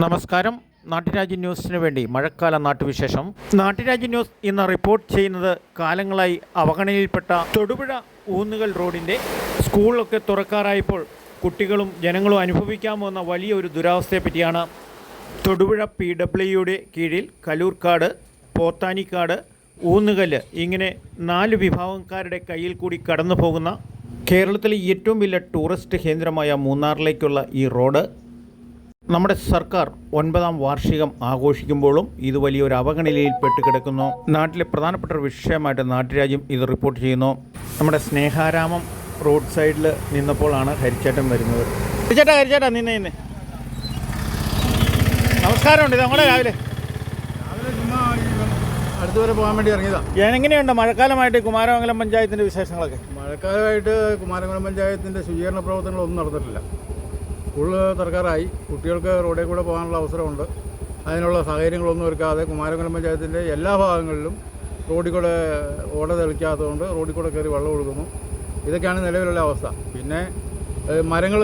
നമസ്കാരം. നാട്ടുരാജ്യ ന്യൂസിന് വേണ്ടി മഴക്കാല നാട്ടുവിശേഷം. നാട്ടുരാജ്യ ന്യൂസ് ഇന്ന് റിപ്പോർട്ട് ചെയ്യുന്നത് കാലങ്ങളായി അവഗണനയിൽപ്പെട്ട തൊടുപുഴ ഊന്നുകൽ റോഡിൻ്റെ സ്കൂളൊക്കെ തുറക്കാറായപ്പോൾ കുട്ടികളും ജനങ്ങളും അനുഭവിക്കാമെന്ന വലിയൊരു ദുരവസ്ഥയെപ്പറ്റിയാണ്. തൊടുപുഴ PWയുടെ കീഴിൽ കലൂർക്കാട്, പോത്താനിക്കാട്, ഊന്നുകല്ല് ഇങ്ങനെ 4 വിഭാഗക്കാരുടെ കയ്യിൽ കൂടി കടന്നു പോകുന്ന കേരളത്തിലെ ഏറ്റവും വലിയ ടൂറിസ്റ്റ് കേന്ദ്രമായ മൂന്നാറിലേക്കുള്ള ഈ റോഡ് നമ്മുടെ സർക്കാർ 9ാം വാർഷികം ആഘോഷിക്കുമ്പോഴും ഇത് വലിയൊരു അവഗണനയിൽ പെട്ടുകിടക്കുന്നു. നാട്ടിലെ പ്രധാനപ്പെട്ട ഒരു വിഷയമായിട്ട് നാട്ടുരാജ്യം ഇത് റിപ്പോർട്ട് ചെയ്യുന്നു. നമ്മുടെ സ്നേഹാരാമം റോഡ് സൈഡിൽ നിന്നപ്പോഴാണ് ഹരിച്ചേട്ടൻ വരുന്നത്. ഹരിച്ചേട്ടാ നിന്നെ നമസ്കാരമുണ്ട്. ഇത് നമ്മുടെ രാവിലെ അടുത്തുവരെ പോകാൻ വേണ്ടി ഇറങ്ങിയതാണ്. എങ്ങനെയുണ്ട് മഴക്കാലമായിട്ട് കുമാരമംഗലം പഞ്ചായത്തിൻ്റെ വിശേഷങ്ങളൊക്കെ? മഴക്കാലമായിട്ട് കുമാരമംഗലം പഞ്ചായത്തിൻ്റെ ശുചീകരണ പ്രവർത്തനങ്ങളൊന്നും നടന്നിട്ടില്ല. സ്കൂള് തുറക്കാറായി, കുട്ടികൾക്ക് റോഡിൽ കൂടെ പോകാനുള്ള അവസരമുണ്ട്. അതിനുള്ള സാഹചര്യങ്ങളൊന്നും ഒരുക്കാതെ കുമാരമംഗലം പഞ്ചായത്തിൻ്റെ എല്ലാ ഭാഗങ്ങളിലും റോഡിൽ കൂടെ ഓട തെളിക്കാത്തതുകൊണ്ട് റോഡിൽ കൂടെ കയറി വെള്ളം ഒഴുകുന്നു. ഇതൊക്കെയാണ് നിലവിലുള്ള അവസ്ഥ. പിന്നെ മരങ്ങൾ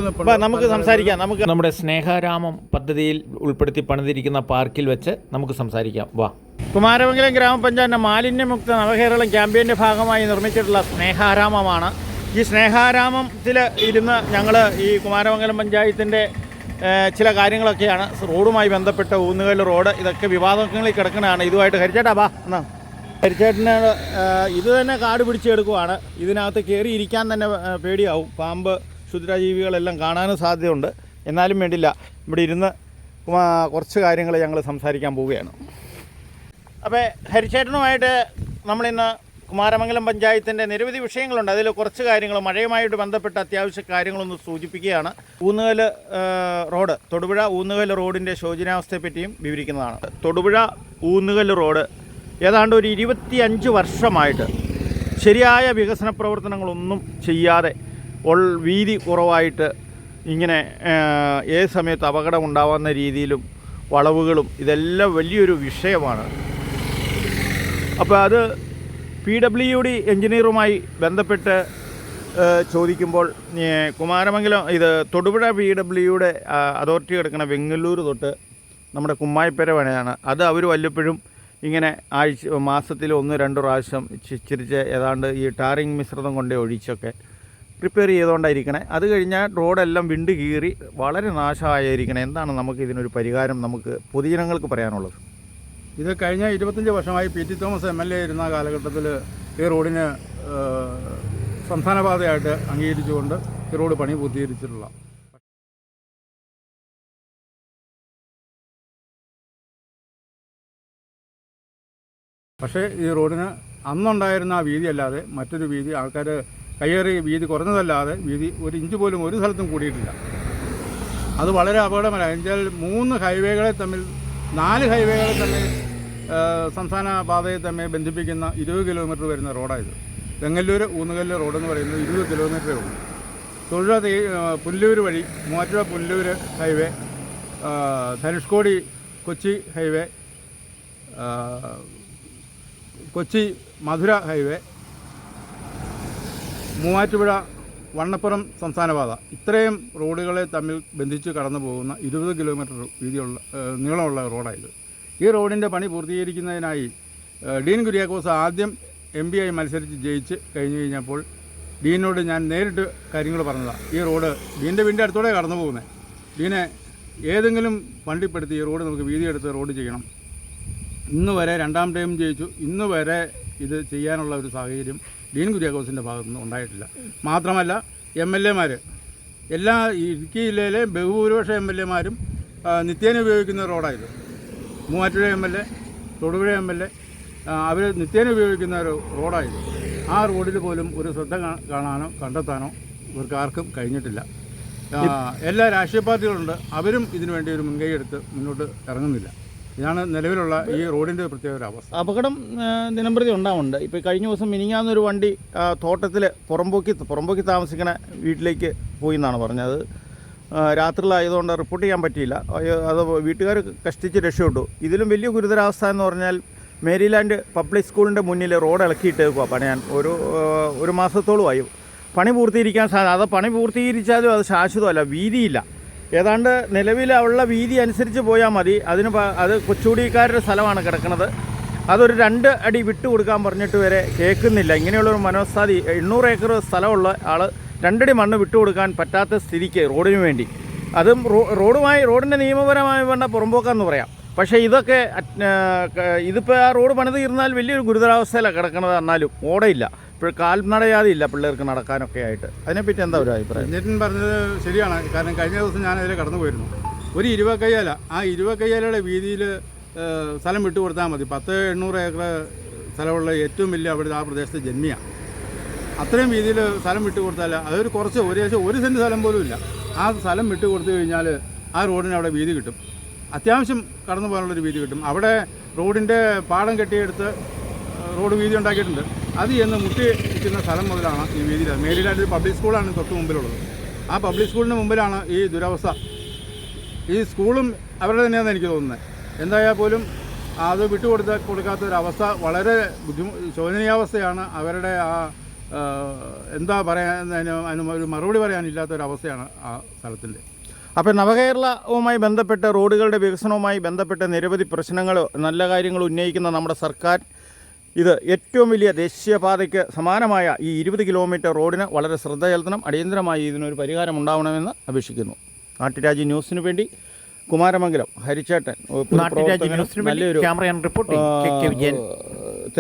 നമുക്ക് സംസാരിക്കാം. നമുക്ക് നമ്മുടെ സ്നേഹാരാമം പദ്ധതിയിൽ ഉൾപ്പെടുത്തി പണിതിരിക്കുന്ന പാർക്കിൽ വെച്ച് നമുക്ക് സംസാരിക്കാം. വാ. കുമാരമംഗലം ഗ്രാമപഞ്ചായത്ത് മാലിന്യമുക്ത നവകേരളം ക്യാമ്പയിൻ്റെ ഭാഗമായി നിർമ്മിച്ചിട്ടുള്ള സ്നേഹാരാമമാണ്. ഈ സ്നേഹാരാമത്തിൽ ഇരുന്ന് ഞങ്ങൾ ഈ കുമാരമംഗലം പഞ്ചായത്തിൻ്റെ ചില കാര്യങ്ങളൊക്കെയാണ് റോഡുമായി ബന്ധപ്പെട്ട ഊന്നുകൽ റോഡ് ഇതൊക്കെ വിവാദങ്ങളിൽ കിടക്കുന്നതാണ്. ഇതുമായിട്ട് ഹരിച്ചേട്ടാ വാ എന്നാ. ഹരിച്ചേട്ടന് ഇത് തന്നെ കാട് പിടിച്ചെടുക്കുവാണ്. ഇതിനകത്ത് കയറിയിരിക്കാൻ തന്നെ പേടിയാവും. പാമ്പ്, ക്ഷുദ്രജീവികളെല്ലാം കാണാനും സാധ്യതയുണ്ട്. എന്നാലും വേണ്ടില്ല, ഇവിടെ ഇരുന്ന് കുറച്ച് കാര്യങ്ങൾ ഞങ്ങൾ സംസാരിക്കാൻ പോവുകയാണ്. അപ്പോൾ ഹരിച്ചേട്ടനുമായിട്ട് നമ്മളിന്ന് കുമാരമംഗലം പഞ്ചായത്തിൻ്റെ നിരവധി വിഷയങ്ങളുണ്ട്. അതിൽ കുറച്ച് കാര്യങ്ങൾ മഴയുമായിട്ട് ബന്ധപ്പെട്ട അത്യാവശ്യ കാര്യങ്ങളൊന്ന് സൂചിപ്പിക്കുകയാണ്. ഊന്നുകൽ റോഡ്, തൊടുപുഴ ഊന്നുകൽ റോഡിൻ്റെ ശോചനാവസ്ഥയെപ്പറ്റിയും വിവരിക്കുന്നതാണ്. തൊടുപുഴ ഊന്നുകൽ റോഡ് ഏതാണ്ട് ഒരു 25 വർഷമായിട്ട് ശരിയായ വികസന പ്രവർത്തനങ്ങളൊന്നും ചെയ്യാതെ വീതി കുറവായിട്ട് ഇങ്ങനെ ഏത് സമയത്ത് അപകടം ഉണ്ടാകുന്ന രീതിയിലും വളവുകളും ഇതെല്ലാം വലിയൊരു വിഷയമാണ്. അപ്പോൾ അത് PWD എഞ്ചിനീയറുമായി ബന്ധപ്പെട്ട് ചോദിക്കുമ്പോൾ കുമാരമംഗലം ഇത് തൊടുപുഴ PWയുടെ അതോറിറ്റി കിടക്കുന്ന വെങ്ങല്ലൂർ തൊട്ട് നമ്മുടെ കുമ്മായിപ്പര വരെയാണ്. അത് അവർ വല്ലപ്പോഴും ഇങ്ങനെ മാസത്തിൽ 1-2 പ്രാവശ്യം ചിരിച്ച് ഏതാണ്ട് ഈ ടാറിങ് മിശ്രിതം കൊണ്ടേ ഒഴിച്ചൊക്കെ റിപ്പയർ ചെയ്തുകൊണ്ടായിരിക്കണേ. അത് കഴിഞ്ഞാൽ റോഡെല്ലാം വിണ്ട് കീറി വളരെ നാശമായിരിക്കണേ. എന്താണ് നമുക്ക് ഇതിനൊരു പരിഹാരം നമുക്ക് പൊതുജനങ്ങൾക്ക് പറയാനുള്ളത്? ഇത് കഴിഞ്ഞ 25 വർഷമായി PT തോമസ് MLA ഇരുന്ന കാലഘട്ടത്തിൽ ഈ റോഡിന് സംസ്ഥാന പാതയായിട്ട് അംഗീകരിച്ചുകൊണ്ട് ഈ റോഡ് പണി പൂർത്തീകരിച്ചിട്ടുള്ള. പക്ഷേ ഈ റോഡിന് അന്നുണ്ടായിരുന്ന ആ വീതി അല്ലാതെ മറ്റൊരു വീതി ആൾക്കാർ കയ്യേറി വീതി കുറഞ്ഞതല്ലാതെ വീതി 1 ഇഞ്ച് പോലും ഒരു സ്ഥലത്തും കൂടിയിട്ടില്ല. അത് വളരെ അപകടകരമാണ്. എന്നുവെച്ചാൽ 3 ഹൈവേകളെ തമ്മിൽ 4 ഹൈവേകളെ തമ്മിൽ സംസ്ഥാന പാതയെ തമ്മിൽ ബന്ധിപ്പിക്കുന്ന 20 കിലോമീറ്റർ വരുന്ന റോഡായത്. വെങ്ങല്ലൂർ ഊന്നുകല്ല് റോഡെന്ന് പറയുന്നത് 20 കിലോമീറ്ററേ ഉള്ളൂ. തൊടുപുഴ പുല്ലൂർ വഴി മൂവാറ്റുപുഴ പുല്ലൂർ ഹൈവേ, ധനുഷ്കോടി കൊച്ചി ഹൈവേ, കൊച്ചി മധുര ഹൈവേ, മൂവാറ്റുപുഴ വണ്ണപ്പുറം സംസ്ഥാന പാത, ഇത്രയും റോഡുകളെ തമ്മിൽ ബന്ധിച്ച് കടന്നു പോകുന്ന 20 കിലോമീറ്റർ വീതിയുള്ള നീളമുള്ള റോഡായത്. ഈ റോഡിൻ്റെ പണി പൂർത്തീകരിക്കുന്നതിനായി ഡീൻ കുര്യാക്കോസ് ആദ്യം MP ആയി മത്സരിച്ച് ജയിച്ച് കഴിഞ്ഞപ്പോൾ ഡീനോട് ഞാൻ നേരിട്ട് കാര്യങ്ങൾ പറഞ്ഞതാണ്. ഈ റോഡ് ഡീൻ്റെ വീടിൻ്റെ അടുത്തോടെ കടന്നു പോകുന്നത്. ഡീനെ ഏതെങ്കിലും വണ്ടിപ്പെടുത്തി ഈ റോഡ് നമുക്ക് വീതിയെടുത്ത് റോഡ് ചെയ്യണം. ഇന്ന് വരെ 2ാം ടൈം ജയിച്ചു. ഇന്ന് വരെ ഇത് ചെയ്യാനുള്ള ഒരു സാഹചര്യം ഡീൻ കുര്യാക്കോസിൻ്റെ ഭാഗത്തുനിന്ന് ഉണ്ടായിട്ടില്ല. മാത്രമല്ല MLA എല്ലാ ഇടുക്കി ജില്ലയിലെ ബഹുഭൂരിപക്ഷ MLA നിത്യേന ഉപയോഗിക്കുന്ന റോഡായത്. മൂവാറ്റുപുഴ MLA, തൊടുപുഴ MLA അവർ നിത്യേന ഉപയോഗിക്കുന്ന ഒരു റോഡായത്. ആ റോഡിൽ പോലും ഒരു ശ്രദ്ധ കാണാനോ കണ്ടെത്താനോ ഇവർക്ക് ആർക്കും കഴിഞ്ഞിട്ടില്ല. എല്ലാ രാഷ്ട്രീയ പാർട്ടികളുണ്ട്, അവരും ഇതിനുവേണ്ടി ഒരു മുൻകൈ എടുത്ത് മുന്നോട്ട് ഇറങ്ങുന്നില്ല. ഇതാണ് നിലവിലുള്ള ഈ റോഡിൻ്റെ പ്രത്യേക ഒരു അവസ്ഥ. അപകടം ദിനംപ്രതി ഉണ്ടാവുന്നുണ്ട്. ഇപ്പോൾ കഴിഞ്ഞ ദിവസം മിനിങ്ങാന്നൊരു വണ്ടി തോട്ടത്തിൽ പുറമ്പോക്കി താമസിക്കുന്ന വീട്ടിലേക്ക് പോയി എന്നാണ് പറഞ്ഞത്. രാത്രിയിലായതുകൊണ്ട് റിപ്പോർട്ട് ചെയ്യാൻ പറ്റിയില്ല. അത് വീട്ടുകാർ കഷ്ടിച്ച് രക്ഷപ്പെട്ടു. ഇതിലും വലിയ ഗുരുതരാവസ്ഥ എന്ന് പറഞ്ഞാൽ മേരിലാൻഡ് പബ്ലിക് സ്കൂളിൻ്റെ മുന്നിൽ റോഡ് ഇളക്കിയിട്ടേക്കുക പണിയാൻ ഒരു മാസത്തോളമായി. പണി പൂർത്തീകരിക്കാൻ അത് പണി പൂർത്തീകരിച്ചാലും അത് ശാശ്വതമല്ല, വീതിയില്ല. ഏതാണ്ട് നിലവിൽ ഉള്ള വീതി അനുസരിച്ച് പോയാൽ മതി. അത് കൊച്ചുകുടിക്കാരുടെ സ്ഥലമാണ് കിടക്കുന്നത്. അതൊരു 2 അടി വിട്ടു കൊടുക്കാൻ പറഞ്ഞിട്ട് വരെ കേൾക്കുന്നില്ല. ഇങ്ങനെയുള്ളൊരു മനോസ്ഥാതി 800 ഏക്കർ സ്ഥലമുള്ള ആൾ 2 അടി മണ്ണ് വിട്ടു കൊടുക്കാൻ പറ്റാത്ത സ്ഥിതിക്ക് റോഡിന് വേണ്ടി, അതും റോഡിൻ്റെ നിയമപരമായി വേണ്ട പുറമ്പോക്കാന്ന് പറയാം. പക്ഷേ ഇതൊക്കെ ഇതിപ്പോൾ ആ റോഡ് പണിത് തീർന്നാൽ വലിയൊരു ഗുരുതരാവസ്ഥയിലാണ് കിടക്കുന്നത്. എന്നാലും ഓടയില്ല, ഇപ്പോൾ കാൽനടയാതില്ല പിള്ളേർക്ക് നടക്കാനൊക്കെ ആയിട്ട്. അതിനെപ്പറ്റി എന്താ ഒരു അഭിപ്രായം? നിതിൻ പറഞ്ഞത് ശരിയാണ്. കാരണം കഴിഞ്ഞ ദിവസം ഞാൻ അതിൽ കടന്നു പോയിരുന്നു. ഒരു 20 കയ്യാല, ആ 20 കയ്യാലയുടെ വീതിയിൽ സ്ഥലം വിട്ടു കൊടുത്താൽ മതി. 800 ഏക്കർ സ്ഥലമുള്ള ഏറ്റവും വലിയ അവിടെ ആ പ്രദേശത്തെ ജന്മിയാണ്. അത്രയും വീതിയിൽ സ്ഥലം വിട്ടു കൊടുത്താൽ അതൊരു കുറച്ച് ഏകദേശം 1 സെൻറ്റ് സ്ഥലം പോലും ഇല്ല. ആ സ്ഥലം വിട്ടു കൊടുത്തു കഴിഞ്ഞാൽ ആ റോഡിന് അവിടെ വീതി കിട്ടും, അത്യാവശ്യം കടന്നു പോകാനുള്ളൊരു വീതി കിട്ടും. അവിടെ റോഡിൻ്റെ പാടം കെട്ടിയെടുത്ത് റോഡ് വീതി ഉണ്ടാക്കിയിട്ടുണ്ട്. അത് ചെന്ന് മുട്ടി നിൽക്കുന്ന സ്ഥലം മുതലാണ് ഈ വീതി. മേരിലാൻഡ് പബ്ലിക് സ്കൂളാണ് തൊട്ട് മുമ്പിലുള്ളത്. ആ പബ്ലിക് സ്കൂളിന് മുമ്പിലാണ് ഈ ദുരവസ്ഥ. ഈ സ്കൂളും അവരുടെ തന്നെയാണെന്ന് എനിക്ക് തോന്നുന്നത്. എന്തായാൽ പോലും അത് കൊടുക്കാത്തൊരവസ്ഥ വളരെ ശോചനീയാവസ്ഥയാണ്. അവരുടെ ആ എന്താ അതിന് ഒരു മറുപടി പറയാനില്ലാത്തൊരവസ്ഥയാണ് ആ സ്ഥലത്തിൻ്റെ. അപ്പോൾ നവകേരളവുമായി ബന്ധപ്പെട്ട് റോഡുകളുടെ വികസനവുമായി ബന്ധപ്പെട്ട് നിരവധി പ്രശ്നങ്ങൾ, നല്ല കാര്യങ്ങൾ ഉന്നയിക്കുന്ന നമ്മുടെ സർക്കാർ ഇത് ഏറ്റവും വലിയ ദേശീയപാതയ്ക്ക് സമാനമായ ഈ 20 കിലോമീറ്റർ റോഡിന് വളരെ ശ്രദ്ധ ചെലുത്തണം. അടിയന്തരമായി ഇതിനൊരു പരിഹാരം ഉണ്ടാവണമെന്ന് അപേക്ഷിക്കുന്നു. നാട്ടുരാജ്യ ന്യൂസിനു വേണ്ടി കുമാരമംഗലം ഹരിച്ചേട്ടൻ, നല്ലൊരു ക്യാമറ റിപ്പോർട്ടിംഗ്.